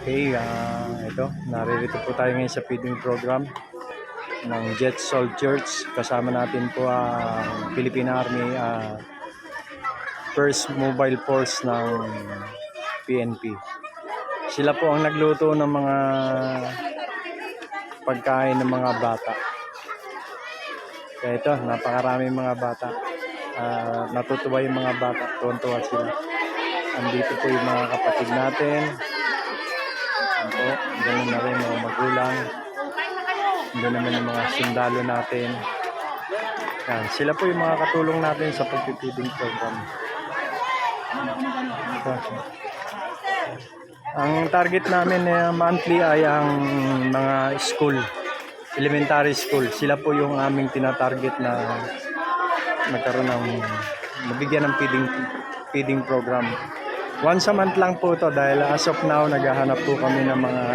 Okay, ito, naririto po tayo ngayon sa feeding program ng Jet Soldiers. Kasama natin po ang Philippine Army, First Mobile Force ng PNP. Sila po ang nagluto ng mga pagkain ng mga bata. Kaya ito, napakaraming mga bata. Natutuwa yung mga bata, tuwan-tuwa sila. Andito po yung mga kapatid natin. Po, ganun na rin mga magulang. Doon naman yung mga sundalo natin. Yan, sila po yung mga katulong natin sa pagpipiding program. Ito. Ang target namin monthly ay ang mga school, elementary school. Sila po yung aming tinatarget na magkaroon ng mabigyan ng feeding program. Once a month lang po ito dahil as of now naghahanap po kami ng mga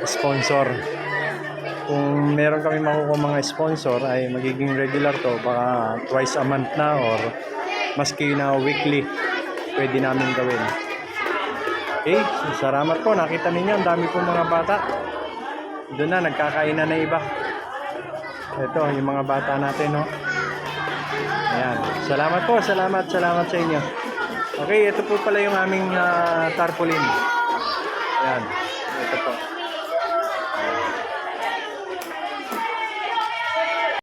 sponsor. Kung meron kami makukuha mga sponsor ay magiging regular to, baka twice a month na or maski na weekly pwede namin gawin. Okay, salamat po. Nakita ninyo ang dami po mga bata. Doon na nagkakainan na iba. Ito yung mga bata natin, no. Ayan. Salamat po, salamat sa inyo. Okay, ito po pala yung aming tarpaulin. Ayan, ito po.